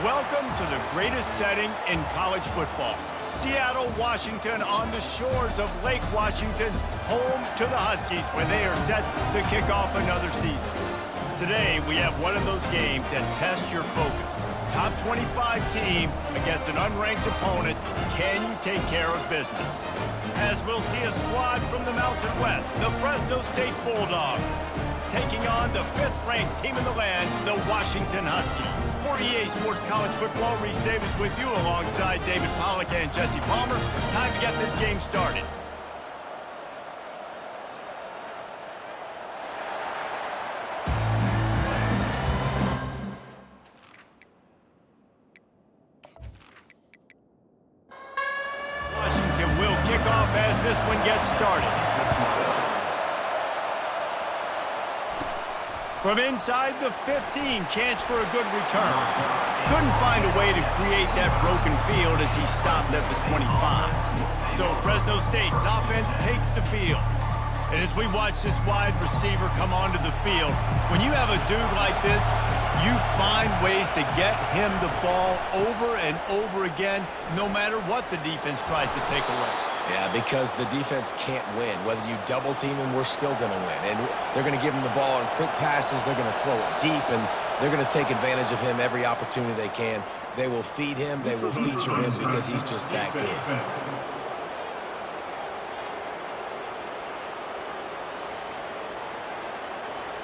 Welcome to the greatest setting in college football. Seattle, Washington, on the shores of Lake Washington, home to the Huskies, where they are set to kick off another season. Today, we have one of those games that tests your focus. Top 25 team against an unranked opponent. Can you take care of business? As we'll see a squad from the Mountain West, the Fresno State Bulldogs, taking on the 5th-ranked team in the land, the Washington Huskies. For EA Sports College Football, Reese Davis with you alongside David Pollack and Jesse Palmer. Time to get this game started. Washington will kick off as this one gets started. From inside the 15, chance for a good return. Couldn't find a way to create that broken field as he stopped at the 25. So Fresno State's offense takes the field. And as we watch this wide receiver come onto the field, when you have a dude like this, you find ways to get him the ball over and over again, no matter what the defense tries to take away. Yeah, because the defense can't win. Whether you double team him, we're still going to win. And they're going to give him the ball on quick passes. They're going to throw it deep, and they're going to take advantage of him every opportunity they can. They will feed him. They will feature him because he's just that good.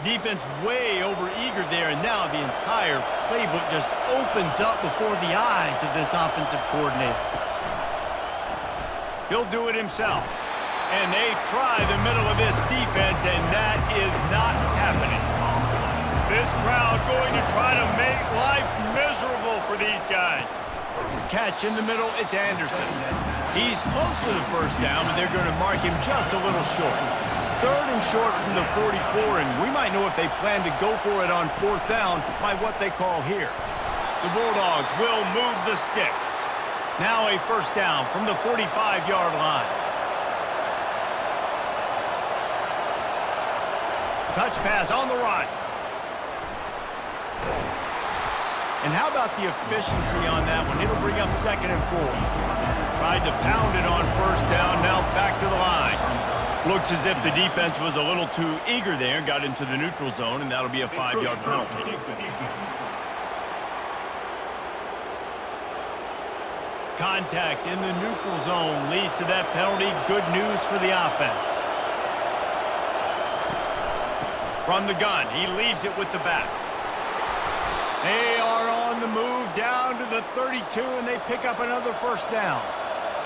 Defense way over-eager there, and now the entire playbook just opens up before the eyes of this offensive coordinator. He'll do it himself. And they try the middle of this defense, and that is not happening. This crowd going to try to make life miserable for these guys. Catch in the middle, it's Anderson. He's close to the first down, but they're going to mark him just a little short. 3rd and short from the 44, and we might know if they plan to go for it on 4th down by what they call here. The Bulldogs will move the sticks. Now a 1st down from the 45-yard line. Touch pass on the run. And how about the efficiency on that one? It'll bring up 2nd and 4. Tried to pound it on 1st down, now back to the line. Looks as if the defense was a little too eager there, got into the neutral zone, and that'll be a 5-yard penalty. Contact in the neutral zone leads to that penalty. Good news for the offense. From the gun, he leaves it with the back. They are on the move down to the 32, and they pick up another 1st down.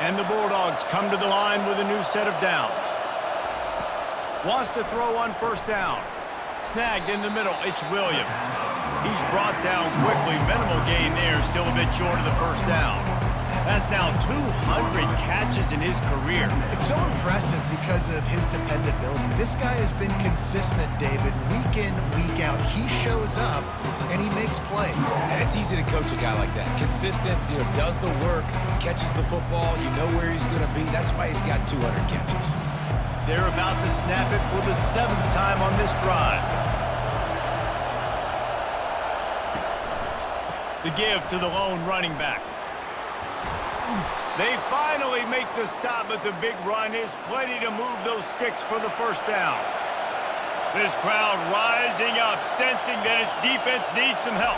And the Bulldogs come to the line with a new set of downs. Wants to throw on 1st down. Snagged in the middle, it's Williams. He's brought down quickly. Minimal gain there, still a bit short of the 1st down. That's now 200 catches in his career. It's so impressive because of his dependability. This guy has been consistent, David, week in, week out. He shows up, and he makes plays. And it's easy to coach a guy like that. Consistent, does the work, catches the football, you know where he's going to be. That's why he's got 200 catches. They're about to snap it for the 7th time on this drive. The give to the lone running back. They finally make the stop, but the big run is plenty to move those sticks for the 1st down. This crowd rising up, sensing that its defense needs some help.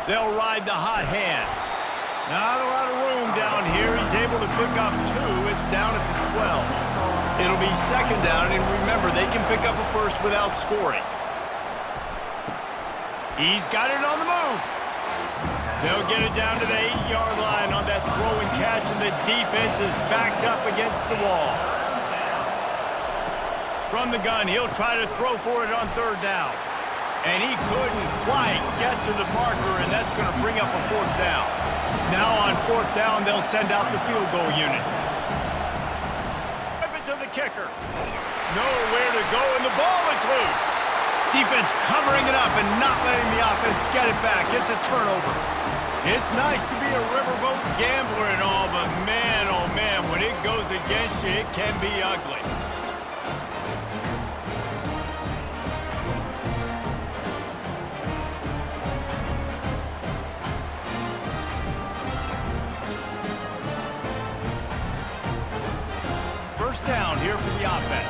They'll ride the hot hand. Not a lot of room down here. He's able to pick up 2. It's down at the 12. It'll be 2nd down, and remember, they can pick up a 1st without scoring. He's got it on the move. They'll get it down to the 8-yard line on that throw and catch, and the defense is backed up against the wall. From the gun, he'll try to throw for it on 3rd down. And he couldn't quite get to the marker, and that's going to bring up a 4th down. Now on 4th down, they'll send out the field goal unit. Flip it to the kicker. Nowhere to go, and the ball is loose. Defense covering it up and not letting the offense get it back. It's a turnover. It's nice to be a riverboat gambler and all, but man, oh man, when it goes against you, it can be ugly. first down here for the offense.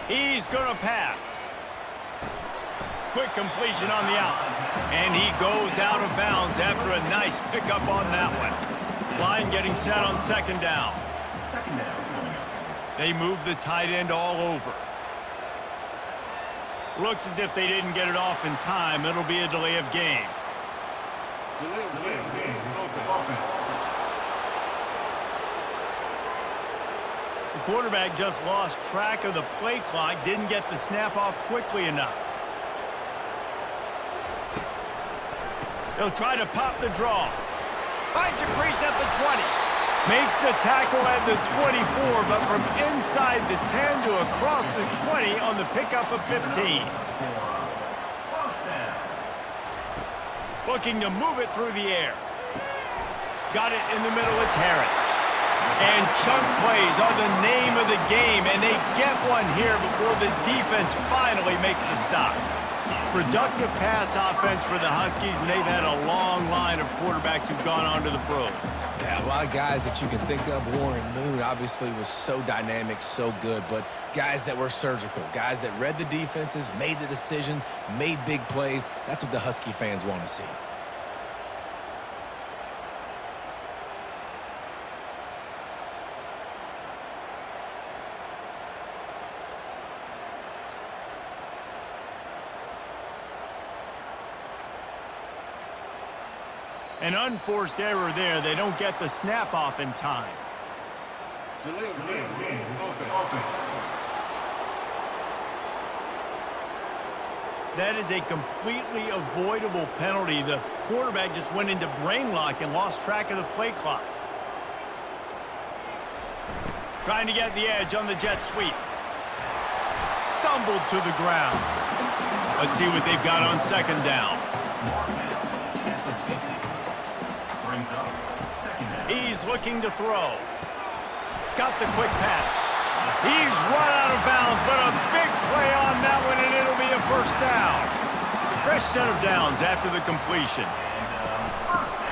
He's going to pass. Quick completion on the out. And he goes out of bounds after a nice pickup on that one. Line getting set on second down. They move the tight end all over. Looks as if they didn't get it off in time. It'll be a delay of game. The quarterback just lost track of the play clock, didn't get the snap off quickly enough. He'll try to pop the draw. Finds a crease at the 20. Makes the tackle at the 24, but from inside the 10 to across the 20 on the pickup of 15. Looking to move it through the air. Got it in the middle, it's Harris. And chunk plays are the name of the game, and they get one here before the defense finally makes the stop. Productive pass offense for the Huskies, and they've had a long line of quarterbacks who've gone on to the pros. Yeah, a lot of guys that you can think of. Warren Moon obviously was so dynamic, so good, but guys that were surgical, guys that read the defenses, made the decisions, made big plays. That's what the Husky fans want to see. An unforced error there. They don't get the snap off in time. That is a completely avoidable penalty. The quarterback just went into brain lock and lost track of the play clock. Trying to get the edge on the jet sweep. Stumbled to the ground. Let's see what they've got on second down. He's looking to throw. Got the quick pass. He's run out of bounds, but a big play on that one, and it'll be a first down. Fresh set of downs after the completion.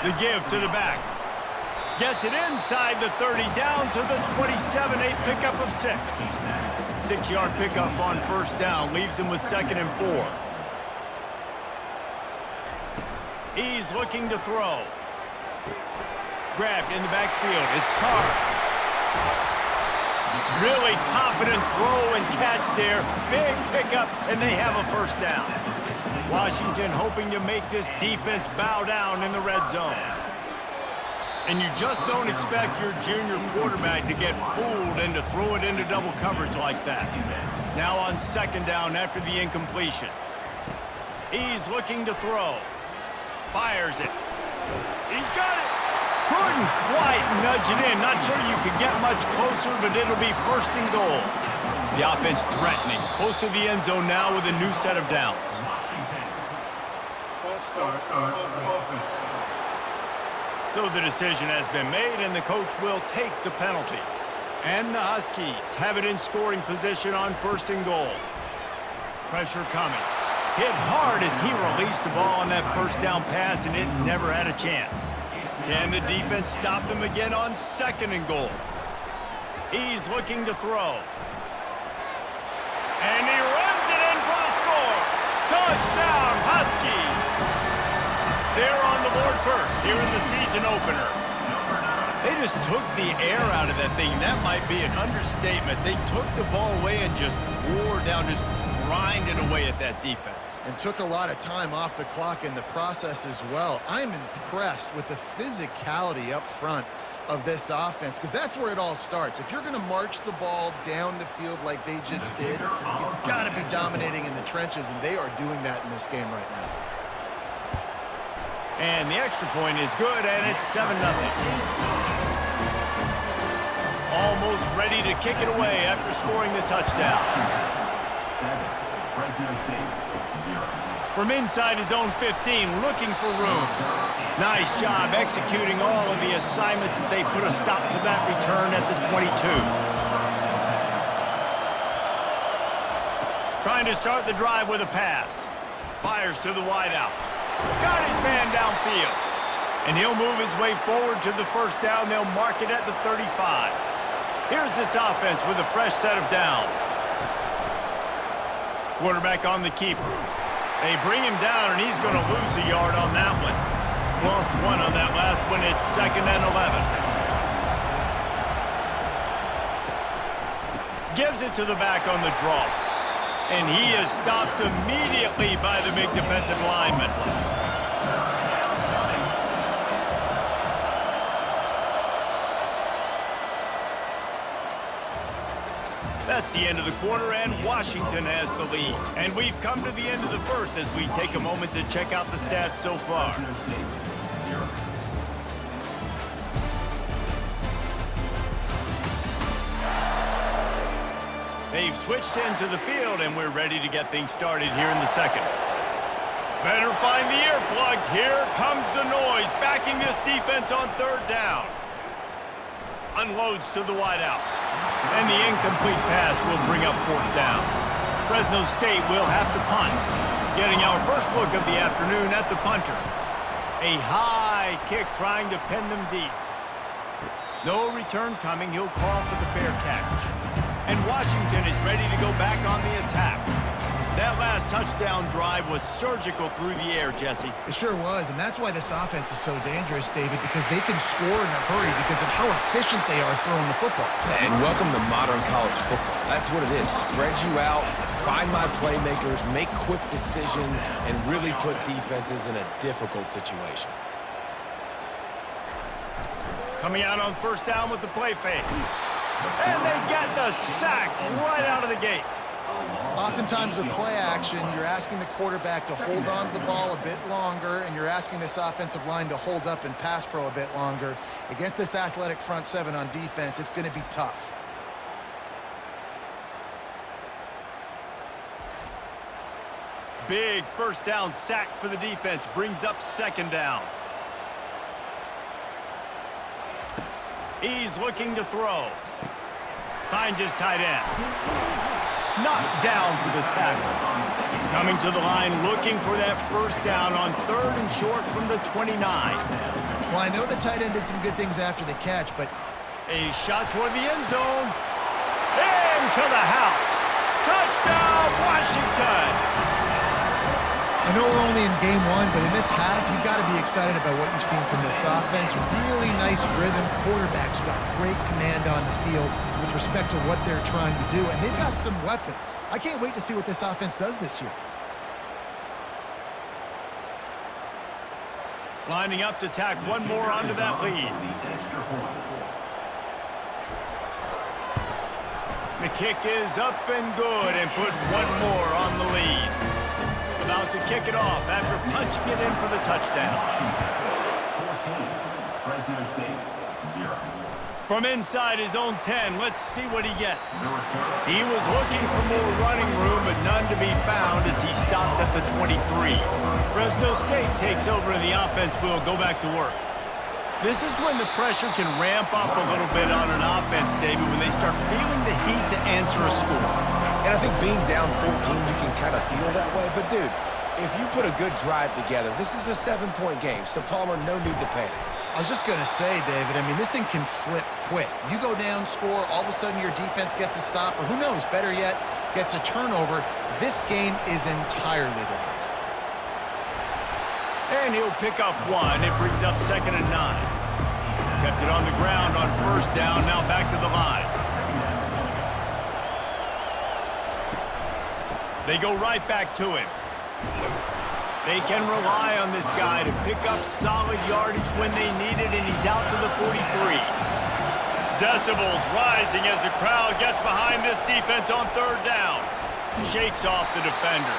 The give to the back. Gets it inside the 30, down to the 27, a pickup of 6. 6-yard pickup on first down, leaves him with 2nd and 4. He's looking to throw. Grabbed in the backfield. It's Carr. Really confident throw and catch there. Big pickup, and they have a first down. Washington hoping to make this defense bow down in the red zone. And you just don't expect your junior quarterback to get fooled and to throw it into double coverage like that. Now on second down after the incompletion. He's looking to throw. Fires it. He's got it. Couldn't quite nudge it in. Not sure you could get much closer, but it'll be 1st and goal. The offense threatening. Close to the end zone now with a new set of downs. So the decision has been made, and the coach will take the penalty. And the Huskies have it in scoring position on 1st and goal. Pressure coming. Hit hard as he released the ball on that first down pass, and it never had a chance. Can the defense stop them again on 2nd and goal? He's looking to throw. And he runs it in for the score. Touchdown, Huskies. They're on the board first here in the season opener. They just took the air out of that thing. That might be an understatement. They took the ball away and just wore down, just grinded away at that defense. And took a lot of time off the clock in the process as well. I'm impressed with the physicality up front of this offense, because that's where it all starts. If you're going to march the ball down the field like they just did, you've got to be dominating in the trenches, and they are doing that in this game right now. And the extra point is good, and it's 7-0. Almost ready to kick it away after scoring the touchdown. Fresno State. From inside his own 15, looking for room. Nice job executing all of the assignments as they put a stop to that return at the 22. Trying to start the drive with a pass. Fires to the wideout. Got his man downfield. And he'll move his way forward to the first down. They'll mark it at the 35. Here's this offense with a fresh set of downs. Quarterback on the keeper. They bring him down, and he's going to lose a yard on that one. Lost one on that last one. It's 2nd and 11. Gives it to the back on the draw. And he is stopped immediately by the big defensive lineman. That's the end of the quarter, and Washington has the lead. And we've come to the end of the first as we take a moment to check out the stats so far. They've switched into the field, and we're ready to get things started here in the second. Better find the earplugs. Here comes the noise, backing this defense on 3rd down. Unloads to the wideout. And the incomplete pass will bring up 4th down. Fresno State will have to punt. Getting our first look of the afternoon at the punter. A high kick trying to pin them deep. No return coming. He'll call for the fair catch. And Washington is ready to go back on the attack. That last touchdown drive was surgical through the air, Jesse. It sure was, and that's why this offense is so dangerous, David, because they can score in a hurry because of how efficient they are throwing the football. And welcome to modern college football. That's what it is. Spread you out, find my playmakers, make quick decisions, and really put defenses in a difficult situation. Coming out on 1st down with the play fake. And they get the sack right out of the gate. Oftentimes with play action, you're asking the quarterback to hold on to the ball a bit longer, and you're asking this offensive line to hold up and pass pro a bit longer. Against this athletic front 7 on defense, it's going to be tough. Big 1st down sack for the defense, brings up 2nd down. He's looking to throw. Finds his tight end. Knocked down for the tackle. Coming to the line, looking for that 1st down on 3rd and short from the 29. Well, I know the tight end did some good things after the catch, but a shot toward the end zone. Into the house. Touchdown, Washington! I know we're only in game 1, but in this half, you've got to be excited about what you've seen from this offense. Really nice rhythm. Quarterback's got great command on the field with respect to what they're trying to do, and they've got some weapons. I can't wait to see what this offense does this year. Lining up to tack one more onto that lead. The kick is up and good, and put one more on the lead. About to kick it off after punching it in for the touchdown. 14, Fresno State, 0. From inside his own 10, let's see what he gets. He was looking for more running room, but none to be found as he stopped at the 23. Fresno State takes over, and the offense will go back to work. This is when the pressure can ramp up a little bit on an offense, David, when they start feeling the heat to answer a score. And I think being down 14, you can kind of feel that way. But, dude, if you put a good drive together, this is a 7-point game. So, Palmer, no need to panic. I was just going to say, David, I mean, this thing can flip quick. You go down, score, all of a sudden your defense gets a stop, or who knows, better yet, gets a turnover. This game is entirely different. And he'll pick up one. It brings up 2nd and 9. Kept it on the ground on 1st down, now back to the line. They go right back to him. They can rely on this guy to pick up solid yardage when they need it, and he's out to the 43. Decibels rising as the crowd gets behind this defense on 3rd down. Shakes off the defender.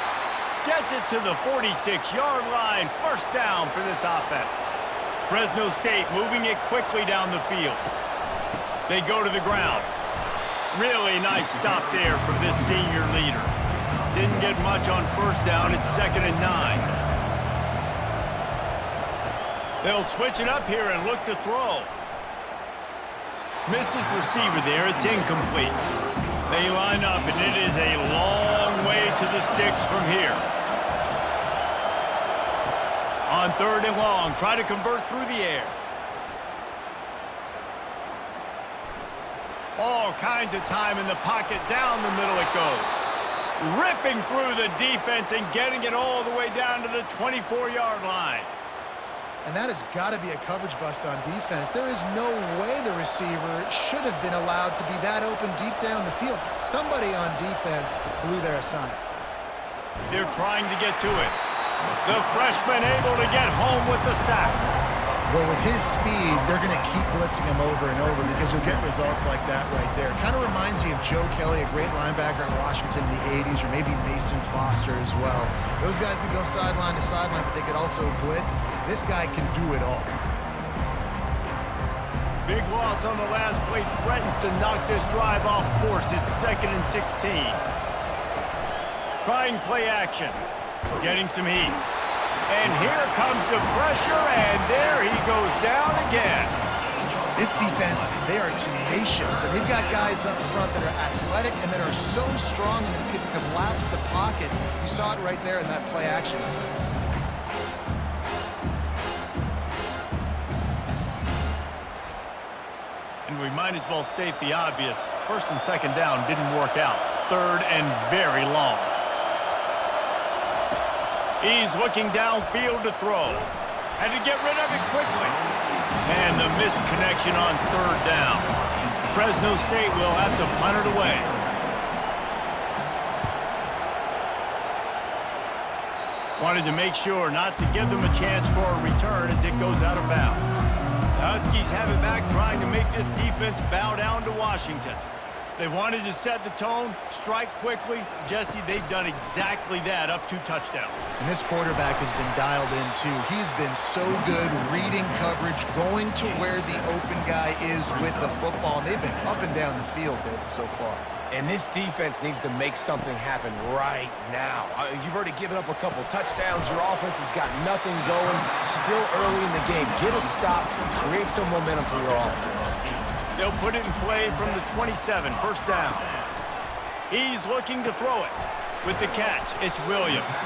Gets it to the 46-yard line. 1st down for this offense. Fresno State moving it quickly down the field. They go to the ground. Really nice stop there from this senior leader. Didn't get much on 1st down. It's 2nd and 9. They'll switch it up here and look to throw. Missed his receiver there. It's incomplete. They line up, and it is a long way to the sticks from here. On 3rd and long, try to convert through the air. All kinds of time in the pocket. Down the middle it goes. Ripping through the defense and getting it all the way down to the 24-yard line. And that has got to be a coverage bust on defense. There is no way the receiver should have been allowed to be that open deep down the field. Somebody on defense blew their assignment. They're trying to get to it. The freshman able to get home with the sack. Well, with his speed, they're going to keep blitzing him over and over because you'll get results like that right there. Kind of reminds you of Joe Kelly, a great linebacker in Washington in the 80s, or maybe Mason Foster as well. Those guys can go sideline to sideline, but they could also blitz. This guy can do it all. Big loss on the last play, threatens to knock this drive off course. It's 2nd and 16. Trying play action. Getting some heat. And here comes the pressure, and there he goes down again. This defense, they are tenacious, and they've got guys up front that are athletic and that are so strong and that can collapse the pocket. You saw it right there in that play action. And we might as well state the obvious. 1st and 2nd down didn't work out. 3rd and very long. He's looking downfield to throw. And to get rid of it quickly. And the misconnection on 3rd down. Fresno State will have to punt it away. Wanted to make sure not to give them a chance for a return as it goes out of bounds. The Huskies have it back, trying to make this defense bow down to Washington. They wanted to set the tone, strike quickly. Jesse, they've done exactly that, up 2 touchdowns. And this quarterback has been dialed in, too. He's been so good reading coverage, going to where the open guy is with the football. And they've been up and down the field, David, so far. And this defense needs to make something happen right now. You've already given up a couple touchdowns. Your offense has got nothing going. Still early in the game. Get a stop. Create some momentum for your offense. They'll put it in play from the 27, 1st down. He's looking to throw it. With the catch, it's Williams.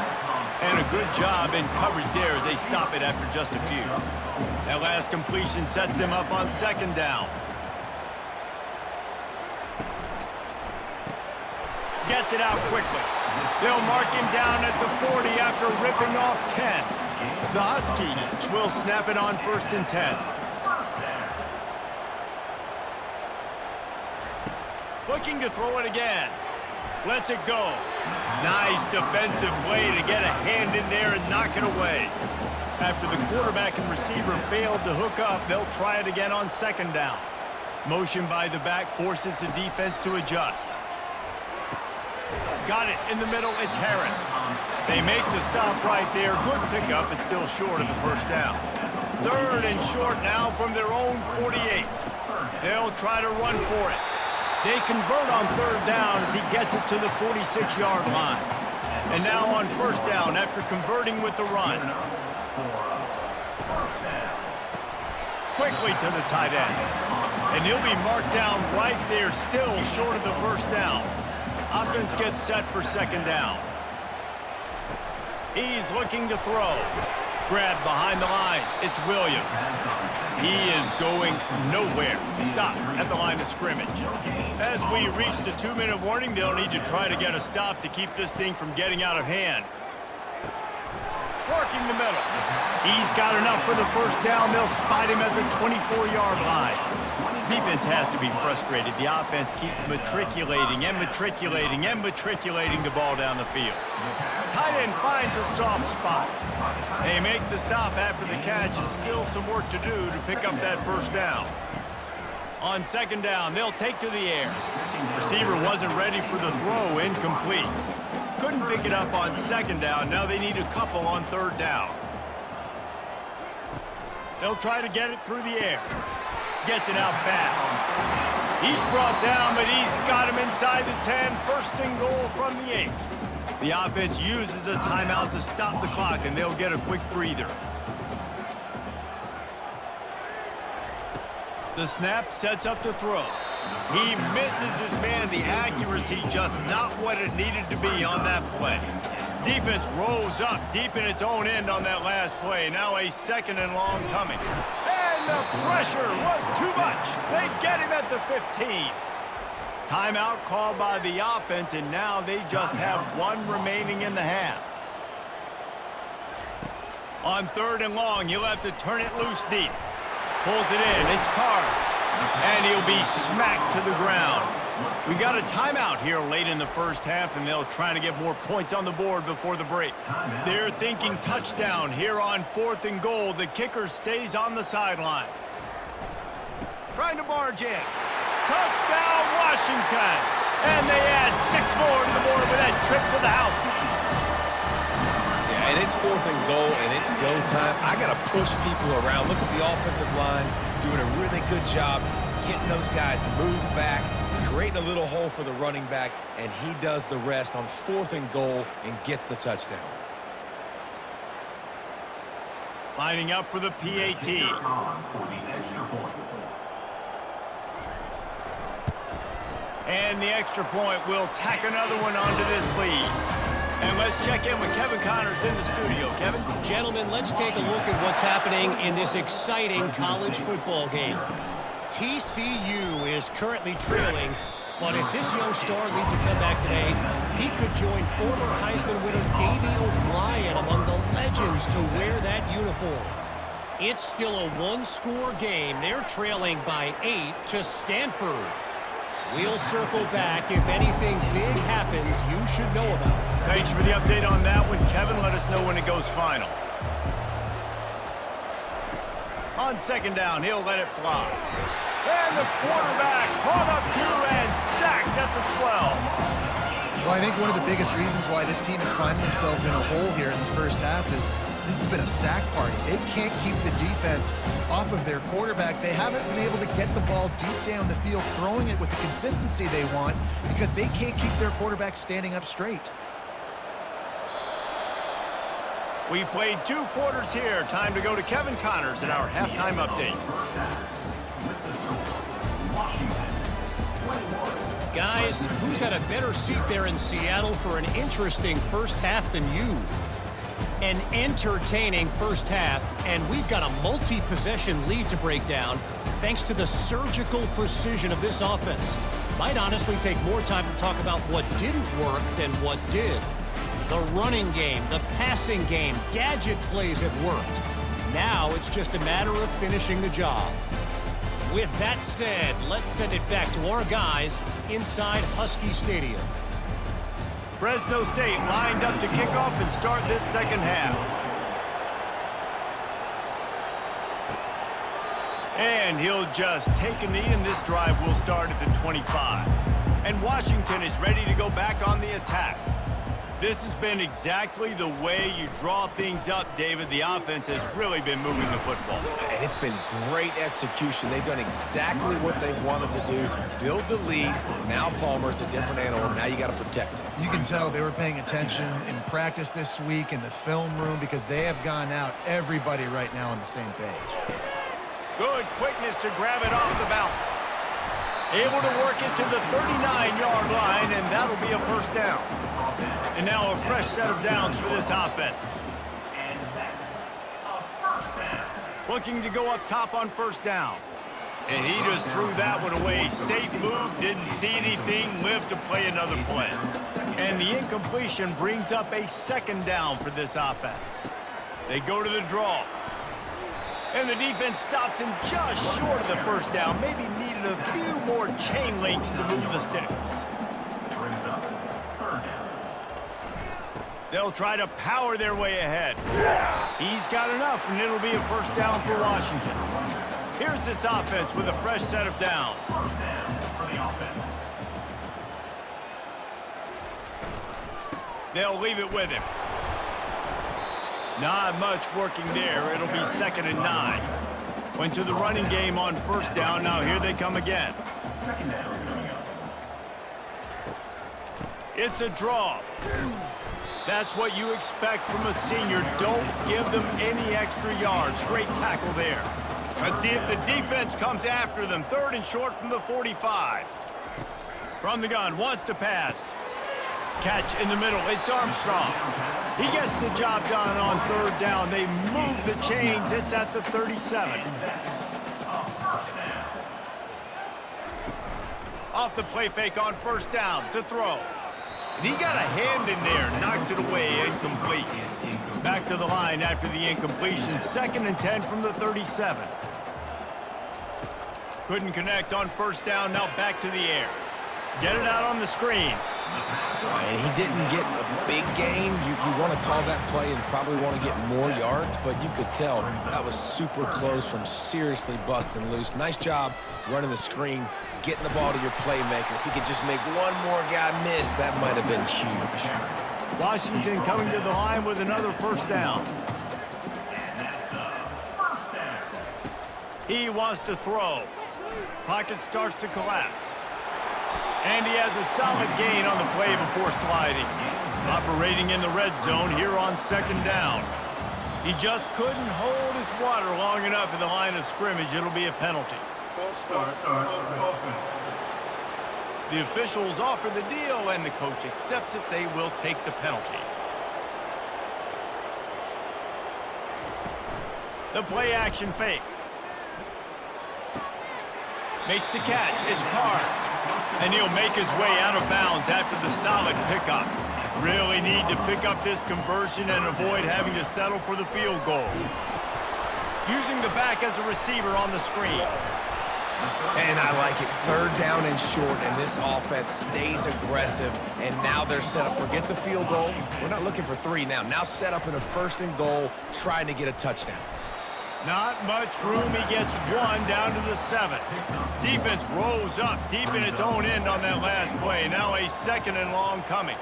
And a good job in coverage there as they stop it after just a few. That last completion sets them up on 2nd down. Gets it out quickly. They'll mark him down at the 40 after ripping off 10. The Huskies will snap it on 1st and 10. Looking to throw it again. Lets it go. Nice defensive play to get a hand in there and knock it away. After the quarterback and receiver failed to hook up, they'll try it again on 2nd down. Motion by the back forces the defense to adjust. Got it in the middle. It's Harris. They make the stop right there. Good pickup, but still short of the 1st down. 3rd and short now from their own 48. They'll try to run for it. They convert on 3rd down as he gets it to the 46-yard line. And now on 1st down after converting with the run. Quickly to the tight end. And he'll be marked down right there, still short of the 1st down. Offense gets set for 2nd down. He's looking to throw. Grab behind the line. It's Williams. He is going nowhere. Stop at the line of scrimmage. As we reach the 2-minute warning, they'll need to try to get a stop to keep this thing from getting out of hand. Working the middle. He's got enough for the 1st down. They'll spot him at the 24-yard line. Defense has to be frustrated. The offense keeps matriculating and matriculating and matriculating the ball down the field. Tight end finds a soft spot. They make the stop after the catch, and still some work to do to pick up that 1st down. On 2nd down, they'll take to the air. Receiver wasn't ready for the throw, incomplete. Couldn't pick it up on 2nd down. Now they need a couple on 3rd down. They'll try to get it through the air. Gets it out fast. He's brought down, but he's got him inside the 10. 1st and goal from the 8. The offense uses a timeout to stop the clock, and they'll get a quick breather. The snap sets up the throw. He misses his man. The accuracy just not what it needed to be on that play. Defense rose up deep in its own end on that last play. Now a 2nd and long coming. And the pressure was too much. They get him at the 15. Timeout called by the offense, and now they just have 1 remaining in the half. On 3rd and long, he'll have to turn it loose deep. Pulls it in. It's Carr. And he'll be smacked to the ground. We got a timeout here late in the first half, and they'll try to get more points on the board before the break. They're thinking touchdown here on 4th and goal. The kicker stays on the sideline. Trying to barge in. Touchdown, Washington. And they add 6 more to the board with that trip to the house. Yeah, and it's 4th and goal, and it's go time. I got to push people around. Look at the offensive line doing a really good job getting those guys moved back, creating a little hole for the running back, and he does the rest on 4th and goal and gets the touchdown. Lining up for the PAT. And the extra point will tack another one onto this lead. And let's check in with Kevin Connors in the studio. Kevin? Gentlemen, let's take a look at what's happening in this exciting college football game. TCU is currently trailing, but if this young star leads a comeback today, he could join former Heisman winner Davey O'Brien among the legends to wear that uniform. It's still a 1-score game. They're trailing by 8 to Stanford. We'll circle back. If anything big happens, you should know about it. Thanks for the update on that one, Kevin. Let us know when it goes final. On 2nd down, he'll let it fly. And the quarterback caught up to and sacked at the 12. Well, I think one of the biggest reasons why this team is finding themselves in a hole here in the first half is this has been a sack party. They can't keep the defense off of their quarterback. They haven't been able to get the ball deep down the field, throwing it with the consistency they want because they can't keep their quarterback standing up straight. We've played 2 quarters here. Time to go to Kevin Connors in our halftime update. Guys, who's had a better seat there in Seattle for an interesting first half than you? An entertaining first half, and we've got a multi-possession lead to break down thanks to the surgical precision of this offense. Might honestly take more time to talk about what didn't work than what did. The running game, the passing game, gadget plays have worked. Now it's just a matter of finishing the job. With that said, let's send it back to our guys inside Husky Stadium. Fresno State lined up to kick off and start this second half. And he'll just take a knee, and this drive will start at the 25. And Washington is ready to go back on the attack. This has been exactly the way you draw things up, David. The offense has really been moving the football. And it's been great execution. They've done exactly what they wanted to do. Build the lead. Now Palmer's a different animal. Now you got to protect him. You can tell they were paying attention in practice this week in the film room because they have gone out, everybody right now on the same page. Good quickness to grab it off the bounce. Able to work it to the 39-yard line, and that'll be a first down. And now a fresh set of downs for this offense. Looking to go up top on first down. And he just threw that one away. Safe move, didn't see anything, lived to play another play. And the incompletion brings up a 2nd down for this offense. They go to the draw. And the defense stops him just short of the first down. Maybe needed a few more chain links to move the sticks. They'll try to power their way ahead. He's got enough, and it'll be a first down for Washington. Here's this offense with a fresh set of downs. They'll leave it with him. Not much working there. It'll be 2nd and 9. Went to the running game on first down. Now here they come again. It's a draw. That's what you expect from a senior. Don't give them any extra yards. Great tackle there. Let's see if the defense comes after them. 3rd and short from the 45. From the gun, wants to pass. Catch in the middle. It's Armstrong. He gets the job done on third down. They move the chains. It's at the 37. Off the play fake on first down to throw. And he got a hand in there, knocks it away, incomplete. Back to the line after the incompletion. 2nd and 10 from the 37. Couldn't connect on first down, now back to the air. Get it out on the screen. And he didn't get a big gain. You want to call that play and probably want to get more yards, but you could tell that was super close from seriously busting loose. Nice job running the screen, getting the ball to your playmaker. If he could just make one more guy miss, that might have been huge. Washington coming to the line with another first down. He wants to throw. Pocket starts to collapse. And he has a solid gain on the play before sliding. Operating in the red zone here on 2nd down. He just couldn't hold his water long enough in the line of scrimmage. It'll be a penalty. The officials offer the deal, and the coach accepts it. They will take the penalty. The play action fake. Makes the catch. It's Carr. And he'll make his way out of bounds after the solid pickup. Really need to pick up this conversion and avoid having to settle for the field goal. Using the back as a receiver on the screen. And I like it. 3rd down and short, and this offense stays aggressive. And now they're set up. Forget the field goal. We're not looking for 3 now. Now set up in a 1st and goal, trying to get a touchdown. Not much room. He gets 1 down to the 7. Defense rose up deep in its own end on that last play. Now a 2nd and long coming.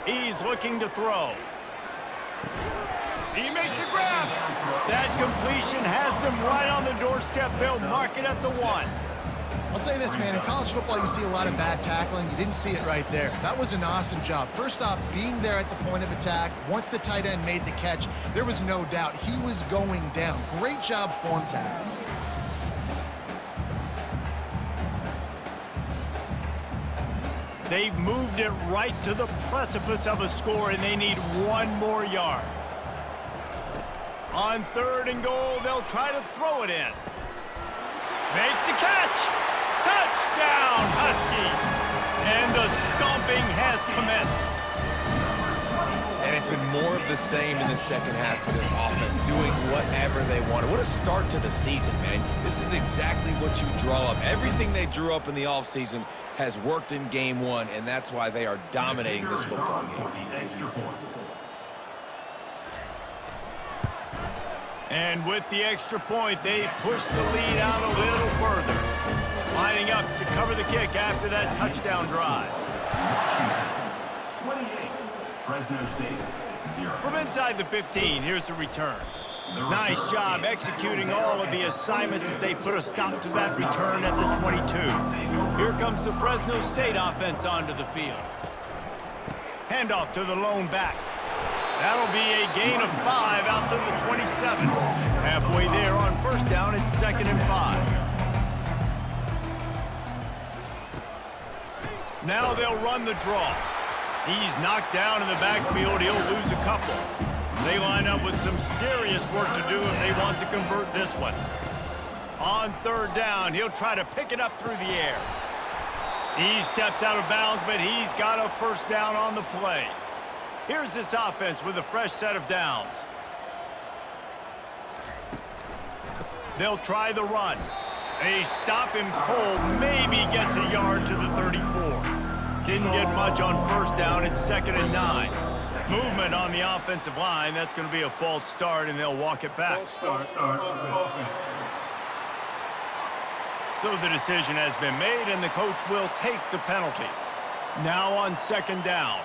He's looking to throw. He makes a grab. That completion has them right on the doorstep. They'll mark it at the 1. I'll say this, man. In college football, you see a lot of bad tackling. You didn't see it right there. That was an awesome job. First off, being there at the point of attack. Once the tight end made the catch, there was no doubt he was going down. Great job form tackling. They've moved it right to the precipice of a score, and they need 1 more yard. On 3rd and goal, they'll try to throw it in. Makes the catch. Touchdown, Huskies. And the stomping has commenced. And it's been more of the same in the 2nd half for this offense, doing whatever they wanted. What a start to the season, man. This is exactly what you draw up. Everything they drew up in the offseason has worked in game 1, and that's why they are dominating this football game. And with the extra point, they push the lead out a little further. Lining up to cover the kick after that touchdown drive. 28, Fresno State, 0. From inside the 15, here's the return. Nice job executing all of the assignments as they put a stop to that return at the 22. Here comes the Fresno State offense onto the field. Handoff to the lone back. That'll be a gain of 5 out to the 27. Halfway there on first down, it's 2nd and 5. Now they'll run the draw. He's knocked down in the backfield. He'll lose a couple. They line up with some serious work to do if they want to convert this one. On 3rd down, he'll try to pick it up through the air. He steps out of bounds, but he's got a first down on the play. Here's this offense with a fresh set of downs. They'll try the run. They stop him cold, maybe gets a yard to the 34. Didn't get much on first down. It's 2nd and 9. Movement on the offensive line. That's going to be a false start, and they'll walk it back. So the decision has been made, and the coach will take the penalty. Now on 2nd down.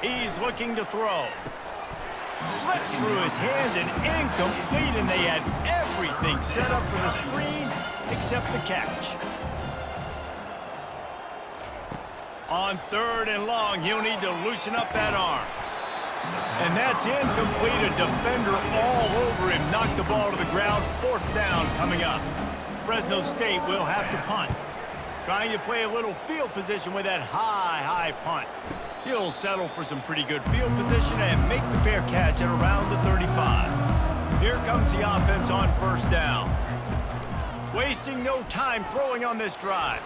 He's looking to throw. Slips through his hands and incomplete, and they had everything set up for the screen except the catch. On 3rd and long, he'll need to loosen up that arm. And that's incomplete. A defender all over him. Knocked the ball to the ground. 4th down coming up. Fresno State will have to punt. Trying to play a little field position with that high punt. He'll settle for some pretty good field position and make the fair catch at around the 35. Here comes the offense on first down. Wasting no time throwing on this drive.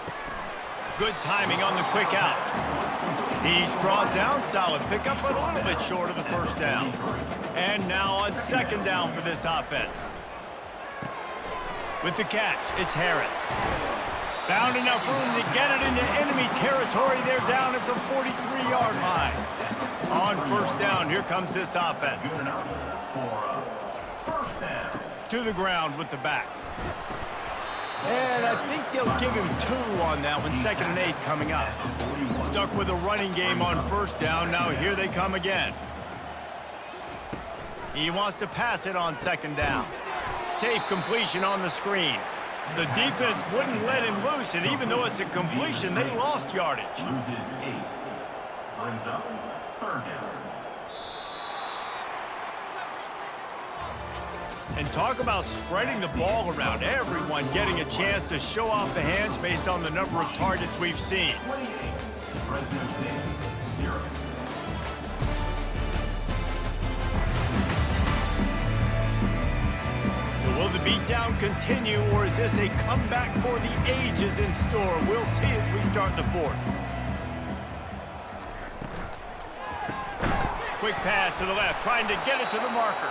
Good timing on the quick out. He's brought down, solid pickup, but a little bit short of the first down. And now on second down for this offense. With the catch, it's Harris. Found enough room to get it into enemy territory. They're down at the 43-yard line. On first down, here comes this offense. To the ground with the back. And I think they'll give him 2 on that one. 2nd and 8 coming up. Stuck with a running game on first down. Now here they come again. He wants to pass it on second down. Safe completion on the screen. The defense wouldn't let him loose, and even though it's a completion, they lost yardage. Loses 8. Brings up 3rd down. And talk about spreading the ball around. Everyone getting a chance to show off the hands based on the number of targets we've seen. 28. Fresno State 0. Will the beatdown continue, or is this a comeback for the ages in store? We'll see as we start the 4th. Quick pass to the left, trying to get it to the marker.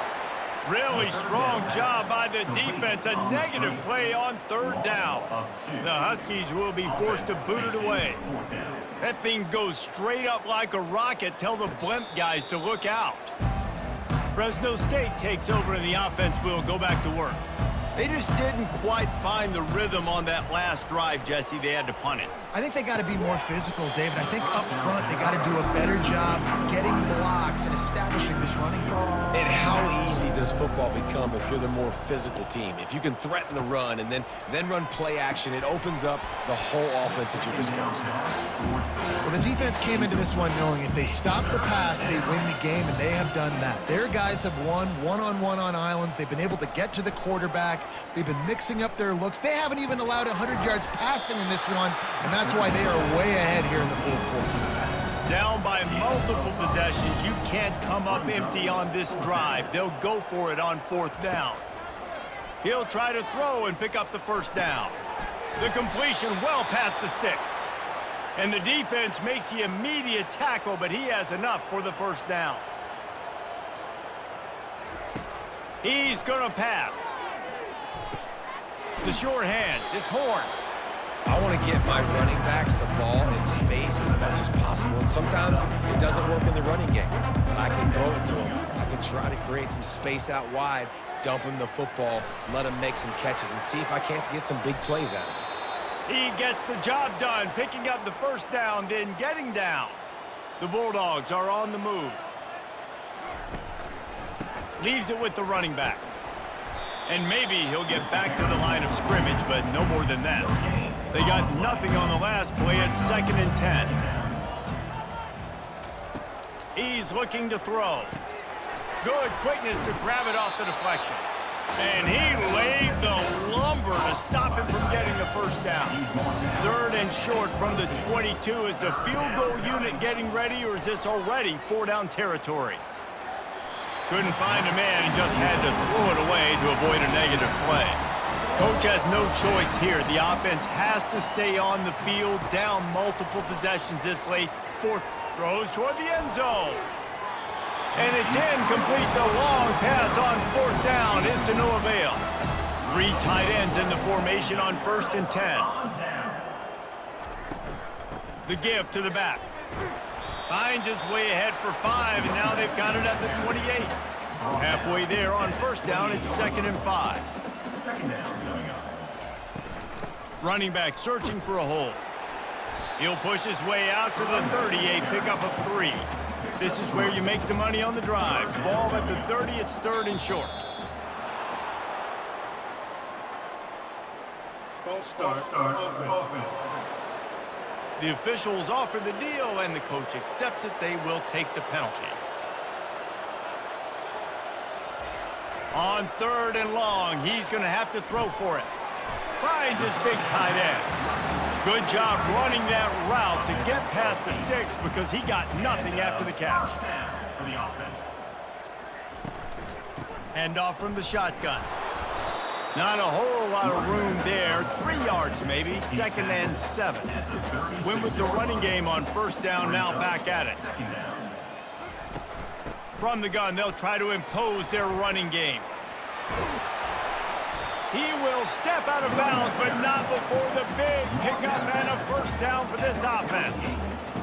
Really strong job by the defense. A negative play on 3rd down. The Huskies will be forced to boot it away. That thing goes straight up like a rocket. Tell the blimp guys to look out. Fresno State takes over and the offense will go back to work. They just didn't quite find the rhythm on that last drive, Jesse. They had to punt it. I think they got to be more physical, David. I think up front they got to do a better job getting blocks and establishing this running game. And how easy does football become if you're the more physical team? If you can threaten the run and then run play action, it opens up the whole offense at your disposal. Well, the defense came into this one knowing if they stop the pass, they win the game, and they have done that. Their guys have won one-on-one on islands. They've been able to get to the quarterback. They've been mixing up their looks. They haven't even allowed 100 yards passing in this one, and that's why they are way ahead here in the 4th quarter. Down by multiple possessions, you can't come up empty on this drive. They'll go for it on 4th down. He'll try to throw and pick up the first down. The completion well past the sticks. And the defense makes the immediate tackle, but he has enough for the first down. He's going to pass. The short hands, it's Horn. I want to get my running backs the ball in space as much as possible, and sometimes it doesn't work in the running game. I can throw it to him. I can try to create some space out wide, dump him the football, let him make some catches, and see if I can't get some big plays out of him. He gets the job done, picking up the first down, then getting down. The Bulldogs are on the move. Leaves it with the running back. And maybe he'll get back to the line of scrimmage, but no more than that. They got nothing on the last play. It's 2nd and 10. He's looking to throw. Good quickness to grab it off the deflection. And he laid the lumber to stop him from getting the first down. 3rd and short from the 22. Is the field goal unit getting ready, or is this already 4-down territory? Couldn't find a man and just had to throw it away to avoid a negative play. Coach has no choice here. The offense has to stay on the field, down multiple possessions this late. 4th throws toward the end zone. And it's incomplete. The long pass on 4th down is to no avail. 3 tight ends in the formation on 1st and 10. The give to the back. Finds his way ahead for 5, and now they've got it at the 28. Halfway there on 1st down, it's 2nd and 5. 2nd down going up. Running back searching for a hole. He'll push his way out to the 38, pickup of 3. This is where you make the money on the drive. Ball at the 30, it's 3rd and short. False start. Offense. The officials offer the deal, and the coach accepts it. They will take the penalty. On 3rd and long, he's going to have to throw for it. Finds his big tight end. Good job running that route to get past the sticks because he got nothing after the catch. First down for the offense. Hand off from the shotgun. Not a whole lot of room there. 3 yards maybe. 2nd and 7. Win with the running game on first down, now back at it. From the gun, they'll try to impose their running game. He will step out of bounds, but not before the big pickup and a first down for this offense.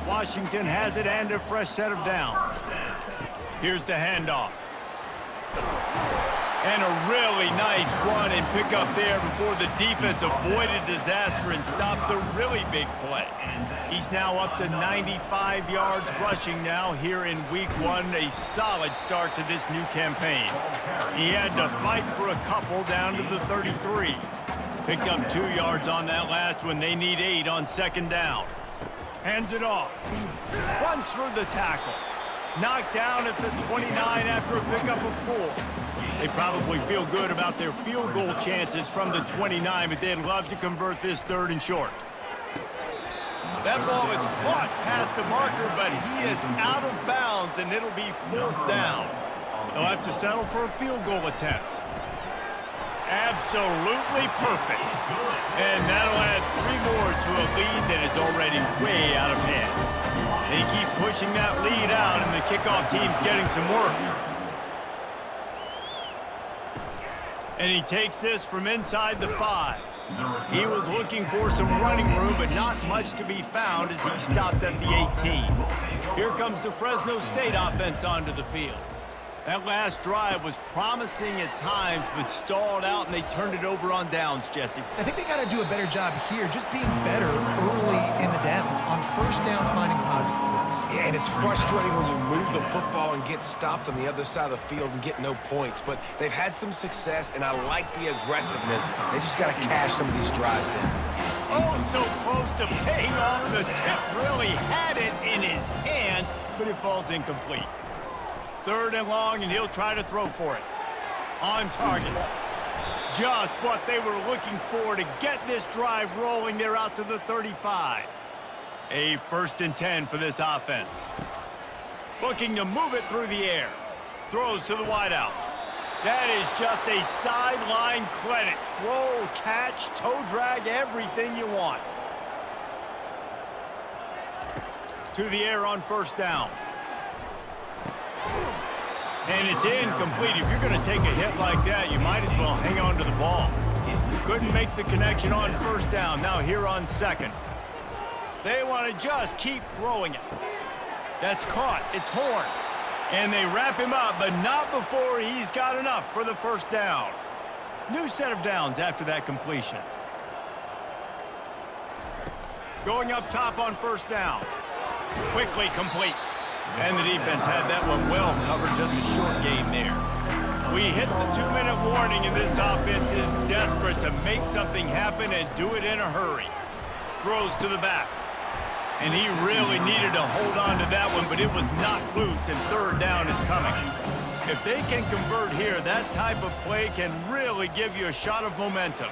Washington has it and a fresh set of downs. Here's the handoff. And a really nice run and pickup there before the defense avoided disaster and stopped the really big play. He's now up to 95 yards rushing now here in week 1. A solid start to this new campaign. He had to fight for a couple down to the 33. Picked up 2 yards on that last one. They need 8 on 2nd down. Hands it off. Runs through the tackle. Knocked down at the 29 after a pickup of 4. They probably feel good about their field goal chances from the 29, but they'd love to convert this 3rd and short. That ball is caught past the marker, but he is out of bounds, and it'll be 4th down. They'll have to settle for a field goal attempt. Absolutely perfect. And that'll add 3 more to a lead that is already way out of hand. They keep pushing that lead out, and the kickoff team's getting some work. And he takes this from inside the 5. He was looking for some running room, but not much to be found as he stopped at the 18. Here comes the Fresno State offense onto the field. That last drive was promising at times, but stalled out, and they turned it over on downs, Jesse. I think they got to do a better job here, just being better early in the downs. On first down, finding positive plays. Yeah, and it's frustrating when you move the football and get stopped on the other side of the field and get no points. But they've had some success, and I like the aggressiveness. They just got to cash some of these drives in. Oh, so close to paying off. The tip really had it in his hands, but it falls incomplete. 3rd and long, and he'll try to throw for it. On target. Just what they were looking for to get this drive rolling. They're out to the 35. A 1st and 10 for this offense. Looking to move it through the air. Throws to the wideout. That is just a sideline credit. Throw, catch, toe drag, everything you want. To the air on first down. And it's incomplete. If you're going to take a hit like that, you might as well hang on to the ball. Couldn't make the connection on first down. Now here on 2nd. They want to just keep throwing it. That's caught. It's Horn. And they wrap him up, but not before he's got enough for the first down. New set of downs after that completion. Going up top on first down. Quickly complete. And the defense had that one well covered, just a short game there. We hit the 2-minute warning, and this offense is desperate to make something happen and do it in a hurry. Throws to the back. And he really needed to hold on to that one, but it was not loose, and 3rd down is coming. If they can convert here, that type of play can really give you a shot of momentum.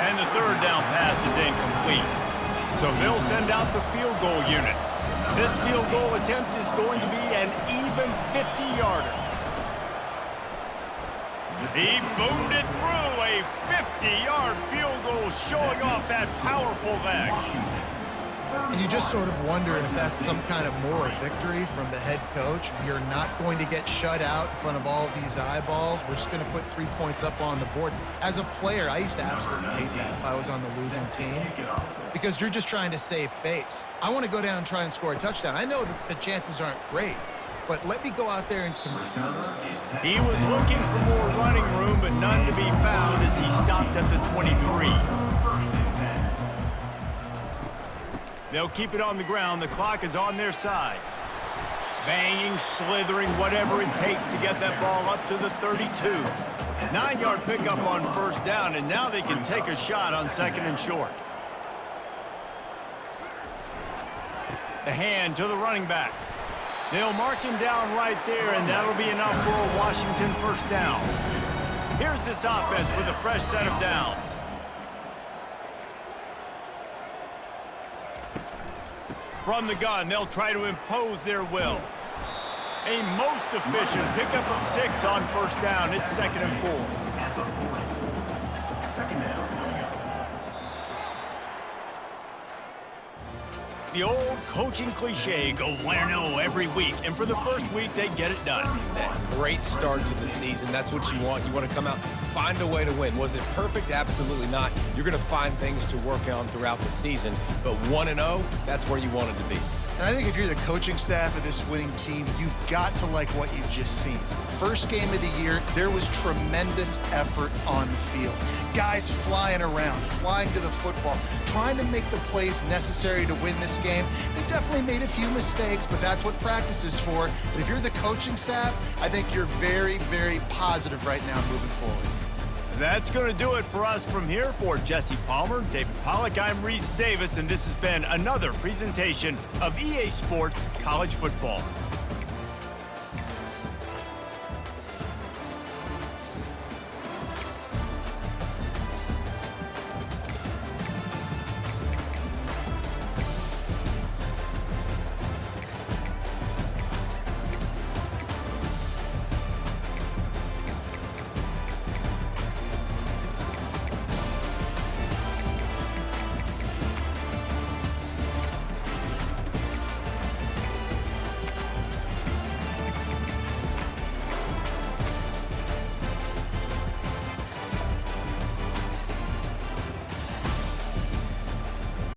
And the 3rd down pass is incomplete. So they'll send out the field goal unit. This field goal attempt is going to be an even 50-yarder. He boomed it through, a 50-yard field goal showing off that powerful leg. And you just sort of wonder if that's some kind of moral victory from the head coach. We are not going to get shut out in front of all of these eyeballs. We're just going to put 3 points up on the board. As a player, I used to absolutely hate that if I was on the losing team, because you're just trying to save face. I want to go down and try and score a touchdown. I know that the chances aren't great, but let me go out there and compete. He was looking for more running room, but none to be found as he stopped at the 23. They'll keep it on the ground. The clock is on their side. Banging, slithering, whatever it takes to get that ball up to the 32. 9-yard pickup on first down, and now they can take a shot on 2nd and short. The hand to the running back. They'll mark him down right there, and that'll be enough for a Washington first down. Here's this offense with a fresh set of downs. From the gun, they'll try to impose their will. A most efficient pickup of 6 on first down. It's 2nd and 4. At the 40. Second down coming up. The old coaching cliche, go win-0 every week. And for the first week, they get it done. That great start to the season. That's what you want. You want to come out, find a way to win. Was it perfect? Absolutely not. You're going to find things to work on throughout the season. But 1-0, that's where you want it to be. And I think if you're the coaching staff of this winning team, you've got to like what you've just seen. First game of the year, there was tremendous effort on the field. Guys flying around, flying to the football, trying to make the plays necessary to win this game. They definitely made a few mistakes, but that's what practice is for. But if you're the coaching staff, I think you're very, very positive right now moving forward. That's going to do it for us from here. For Jesse Palmer, David Pollack, I'm Reese Davis, and this has been another presentation of EA Sports College Football.